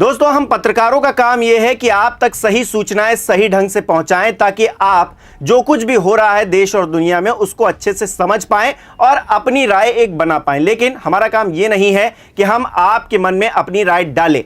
दोस्तों, हम पत्रकारों का काम यह है कि आप तक सही सूचनाएं सही ढंग से पहुंचाएं ताकि आप जो कुछ भी हो रहा है देश और दुनिया में उसको अच्छे से समझ पाएं और अपनी राय एक बना पाएं। लेकिन हमारा काम यह नहीं है कि हम आपके मन में अपनी राय डालें।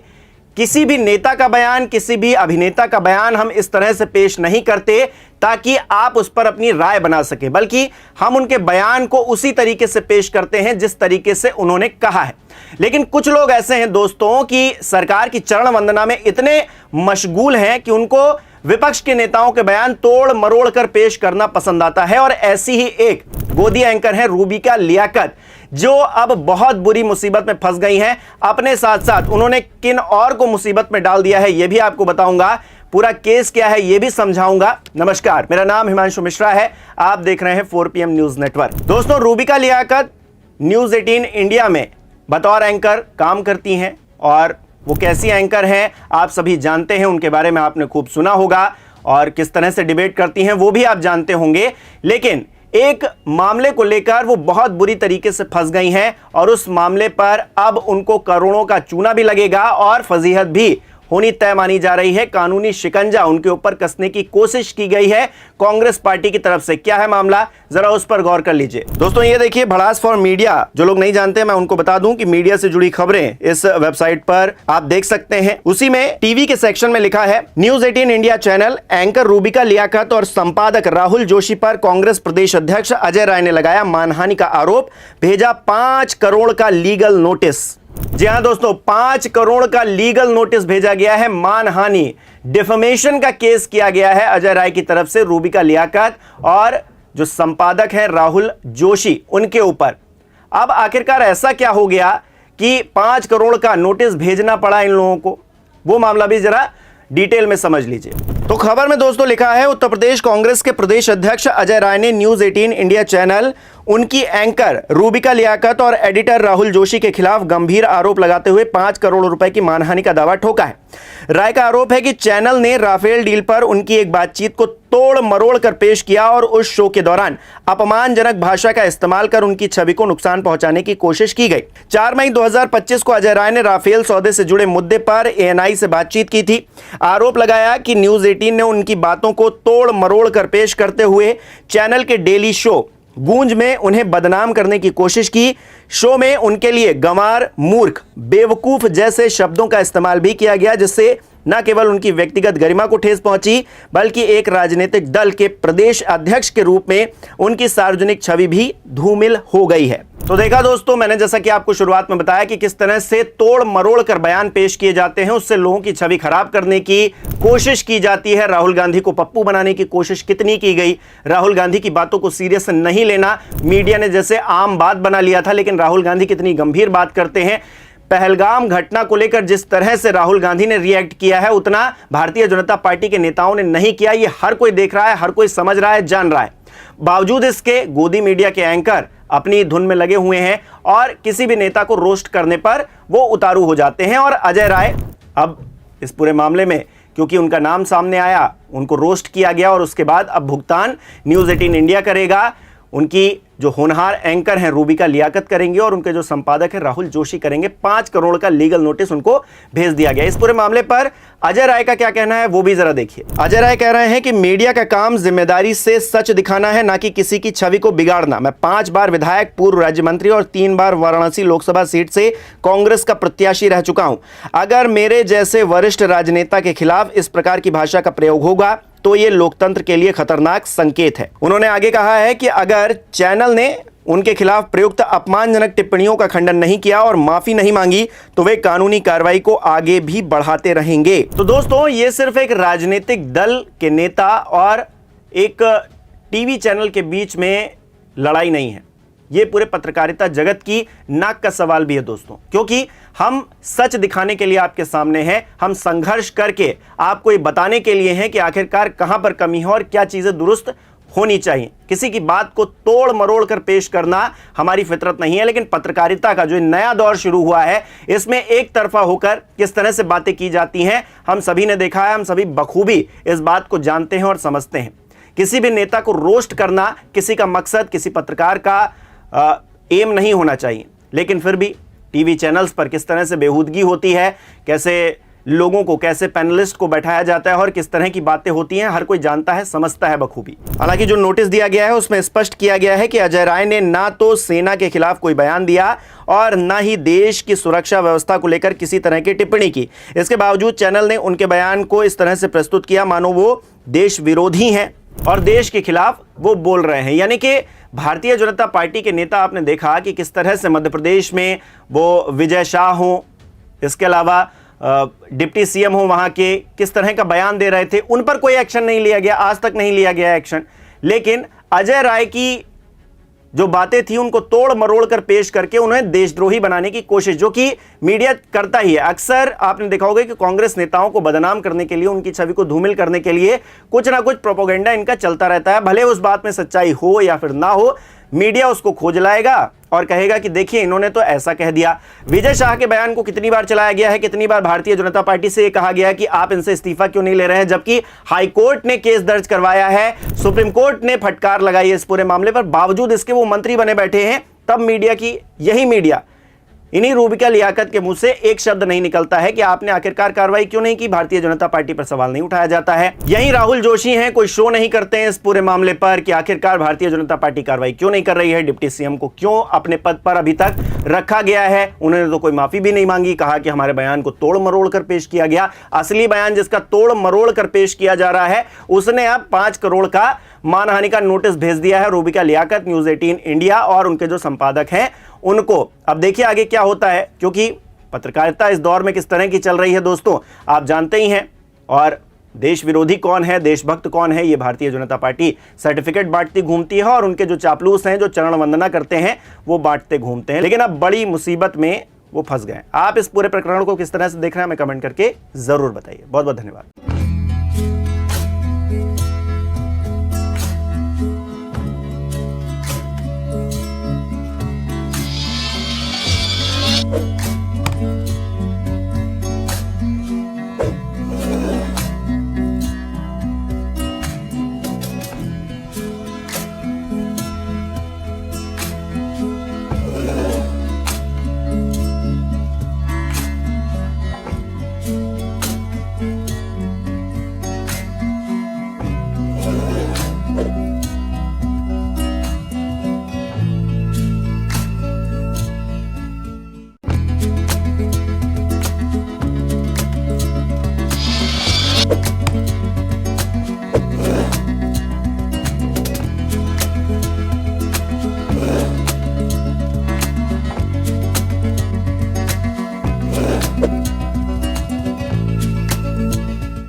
किसी भी नेता का बयान, किसी भी अभिनेता का बयान हम इस तरह से पेश नहीं करते ताकि आप उस पर अपनी राय बना सकें, बल्कि हम उनके बयान को उसी तरीके से पेश करते हैं जिस तरीके से उन्होंने कहा है। लेकिन कुछ लोग ऐसे हैं दोस्तों कि सरकार की चरण वंदना में इतने मशगूल हैं कि उनको विपक्ष के नेताओं के बयान तोड़ मरोड़ कर पेश करना पसंद आता है। और ऐसी ही एक गोदी एंकर है रूबिका लियाकत, जो अब बहुत बुरी मुसीबत में फंस गई हैं। अपने साथ साथ उन्होंने किन और को मुसीबत में डाल दिया है यह भी आपको बताऊंगा। पूरा केस क्या है यह भी समझाऊंगा। नमस्कार, मेरा नाम हिमांशु मिश्रा है, आप देख रहे हैं 4PM न्यूज नेटवर्क। दोस्तों, रूबिका लियाकत न्यूज 18 इंडिया में बतौर एंकर काम करती हैं और वो कैसी एंकर हैं आप सभी जानते हैं, उनके बारे में आपने खूब सुना होगा और किस तरह से डिबेट करती हैं वो भी आप जानते होंगे। लेकिन एक मामले को लेकर वो बहुत बुरी तरीके से फंस गई हैं और उस मामले पर अब उनको करोड़ों का चूना भी लगेगा और फजीहत भी होनी तय मानी जा रही है। कानूनी शिकंजा उनके ऊपर कसने की कोशिश की गई है कांग्रेस पार्टी की तरफ से। क्या है मामला, जरा उस पर गौर कर लीजिए। दोस्तों, ये देखिए भड़ास फॉर मीडिया। जो लोग नहीं जानते मैं उनको बता दूं कि मीडिया से जुड़ी खबरें इस वेबसाइट पर आप देख सकते हैं। उसी में टीवी के सेक्शन में लिखा है, News 18 India channel anchor Rubika Liyaquat और संपादक राहुल जोशी पर कांग्रेस प्रदेश अध्यक्ष अजय राय ने लगाया मानहानि का आरोप, भेजा 5 करोड़ का लीगल नोटिस। जी हां दोस्तों, 5 करोड़ का लीगल नोटिस भेजा गया है। मानहानि, डिफेमेशन का केस किया गया है अजय राय की तरफ से रूबिका लियाकत और जो संपादक है राहुल जोशी उनके ऊपर। अब आखिरकार ऐसा क्या हो गया कि 5 करोड़ का नोटिस भेजना पड़ा इन लोगों को, वो मामला भी जरा डिटेल में समझ लीजिए। तो खबर में दोस्तों लिखा है, उत्तर प्रदेश कांग्रेस के प्रदेश अध्यक्ष अजय राय ने न्यूज 18 इंडिया चैनल, उनकी एंकर रूबिका लियाकत और एडिटर राहुल जोशी के खिलाफ गंभीर आरोप लगाते हुए 5 करोड़ रुपए की मानहानि का दावा ठोका है। राय का आरोप है कि चैनल ने राफेल डील पर उनकी एक बातचीत को तोड़ मरोड़ कर पेश किया और उस शो के दौरान अपमानजनक भाषा का इस्तेमाल कर उनकी छवि को नुकसान पहुंचाने की कोशिश की गई। 4 मई 2025 को अजय राय ने राफेल सौदे से जुड़े मुद्दे पर ANI से बातचीत की थी। आरोप लगाया कि न्यूज 18 ने उनकी बातों को तोड़ मरोड़ कर पेश करते हुए चैनल के डेली शो गूंज में उन्हें बदनाम करने की कोशिश की। शो में उनके लिए गंवार, मूर्ख, बेवकूफ जैसे शब्दों का इस्तेमाल भी किया गया, जिससे न केवल उनकी व्यक्तिगत गरिमा को ठेस पहुंची बल्कि एक राजनीतिक दल के प्रदेश अध्यक्ष के रूप में उनकी सार्वजनिक छवि भी धूमिल हो गई है। तो देखा दोस्तों, मैंने जैसा कि आपको शुरुआत में बताया कि किस तरह से तोड़ मरोड़ कर बयान पेश किए जाते हैं, उससे लोगों की छवि खराब करने की कोशिश की जाती है। राहुल गांधी को पप्पू बनाने की कोशिश कितनी की गई। राहुल गांधी की बातों को सीरियस नहीं लेना मीडिया ने जैसे आम बात बना लिया था, लेकिन राहुल गांधी कितनी गंभीर बात करते हैं। पहलगाम घटना को लेकर जिस तरह से राहुल गांधी ने रिएक्ट किया है उतना भारतीय जनता पार्टी के नेताओं ने नहीं किया। ये हर कोई देख रहा है, हर कोई समझ रहा है, जान रहा है। बावजूद इसके गोदी मीडिया के एंकर अपनी धुन में लगे हुए हैं और किसी भी नेता को रोस्ट करने पर वो उतारू हो जाते हैं। और अजय राय अब इस पूरे मामले में, क्योंकि उनका नाम सामने आया, उनको रोस्ट किया गया और उसके बाद अब भुगतान न्यूज 18 इंडिया करेगा। उनकी जो होनहार एंकर हैं रूबिका लियाकत करेंगे और उनके जो संपादक हैं राहुल जोशी करेंगे। 5 करोड़ का लीगल नोटिस उनको भेज दिया गया। इस पूरे मामले पर अजय राय का क्या कहना है वो भी जरा देखिए। अजय राय कह रहे हैं कि मीडिया का काम जिम्मेदारी से सच दिखाना है, ना कि किसी की छवि को बिगाड़ना। मैं 5 बार विधायक, पूर्व राज्य मंत्री और 3 बार वाराणसी लोकसभा सीट से कांग्रेस का प्रत्याशी रह चुका हूं। अगर मेरे जैसे वरिष्ठ राजनेता के खिलाफ इस प्रकार की भाषा का प्रयोग होगा तो ये लोकतंत्र के लिए खतरनाक संकेत है। उन्होंने आगे कहा है कि अगर चैनल ने उनके खिलाफ प्रयुक्त अपमानजनक टिप्पणियों का खंडन नहीं किया और माफी नहीं मांगी तो वे कानूनी कार्रवाई को आगे भी बढ़ाते रहेंगे। तो दोस्तों, ये सिर्फ एक राजनीतिक दल के नेता और एक टीवी चैनल के बीच में लड़ाई नहीं है, ये पूरे पत्रकारिता जगत की नाक का सवाल भी है दोस्तों। क्योंकि हम सच दिखाने के लिए आपके सामने हैं, हम संघर्ष करके आपको ये बताने के लिए हैं कि आखिरकार कहां पर कमी है और क्या चीजें दुरुस्त होनी चाहिए। किसी की बात को तोड़ मरोड़ कर पेश करना हमारी फितरत नहीं है। लेकिन पत्रकारिता का जो नया दौर शुरू हुआ है, इसमें एक तरफा होकर किस तरह से बातें की जाती हैं हम सभी ने देखा है। हम सभी बखूबी इस बात को जानते हैं और समझते हैं। किसी भी नेता को रोस्ट करना किसी का मकसद, किसी पत्रकार का एम नहीं होना चाहिए। लेकिन फिर भी टीवी चैनल्स पर किस तरह से बेहूदगी होती है, कैसे लोगों को, कैसे पैनलिस्ट को बैठाया जाता है और किस तरह की बातें होती हैं, हर कोई जानता है, समझता है बखूबी। हालांकि जो नोटिस दिया गया है उसमें स्पष्ट किया गया है कि अजय राय ने ना तो सेना के खिलाफ कोई बयान दिया और ना ही देश की सुरक्षा व्यवस्था को लेकर किसी तरह की टिप्पणी की। इसके बावजूद चैनल ने उनके बयान को इस तरह से प्रस्तुत किया मानो वो देश विरोधी हैं और देश के खिलाफ वो बोल रहे हैं। यानी कि भारतीय जनता पार्टी के नेता, आपने देखा कि किस तरह से मध्य प्रदेश में वो विजय शाह हो, इसके अलावा डिप्टी सीएम हो वहां के, किस तरह का बयान दे रहे थे। उन पर कोई एक्शन नहीं लिया गया, आज तक नहीं लिया गया एक्शन। लेकिन अजय राय की जो बातें थी उनको तोड़ मरोड़ कर पेश करके उन्हें देशद्रोही बनाने की कोशिश, जो कि मीडिया करता ही है। अक्सर आपने देखा होगा कि कांग्रेस नेताओं को बदनाम करने के लिए, उनकी छवि को धूमिल करने के लिए कुछ ना कुछ प्रोपेगेंडा इनका चलता रहता है। भले उस बात में सच्चाई हो या फिर ना हो, मीडिया उसको खोज लाएगा और कहेगा कि देखिए इन्होंने तो ऐसा कह दिया। विजय शाह के बयान को कितनी बार चलाया गया है, कितनी बार भारतीय जनता पार्टी से यह कहा गया है कि आप इनसे इस्तीफा क्यों नहीं ले रहे हैं, जबकि हाई कोर्ट ने केस दर्ज करवाया है, सुप्रीम कोर्ट ने फटकार लगाई है इस पूरे मामले पर, बावजूद इसके वो मंत्री बने बैठे हैं। तब मीडिया की, यही मीडिया, इन्हीं रूबिका लियाकत के मुंह से एक शब्द नहीं निकलता है कि आपने आखिरकार कार्रवाई क्यों नहीं की, भारतीय जनता पार्टी पर सवाल नहीं उठाया जाता है। यही राहुल जोशी हैं, कोई शो नहीं करते हैं इस पूरे मामले पर कि आखिरकार भारतीय जनता पार्टी कार्रवाई क्यों नहीं कर रही है, डिप्टी सीएम को क्यों अपने पद पर अभी तक रखा गया है। उन्होंने तो कोई माफी भी नहीं मांगी, कहा कि हमारे बयान को तोड़ मरोड़ कर पेश किया गया। असली बयान जिसका तोड़ मरोड़ कर पेश किया जा रहा है, उसने अब 5 करोड़ का मानहानि का नोटिस भेज दिया है रूबिका लियाकत, न्यूज 18 इंडिया और उनके जो संपादक हैं उनको। अब देखिए आगे क्या होता है, क्योंकि पत्रकारिता इस दौर में किस तरह की चल रही है दोस्तों, आप जानते ही हैं। और देश विरोधी कौन है, देशभक्त कौन है, ये भारतीय जनता पार्टी सर्टिफिकेट बांटती घूमती है और उनके जो चापलूस हैं, जो चरण वंदना करते हैं, वो बांटते घूमते हैं। लेकिन अब बड़ी मुसीबत में वो फंस गए। आप इस पूरे प्रकरण को किस तरह से देख रहे हैं, हमें कमेंट करके जरूर बताइए। बहुत बहुत धन्यवाद।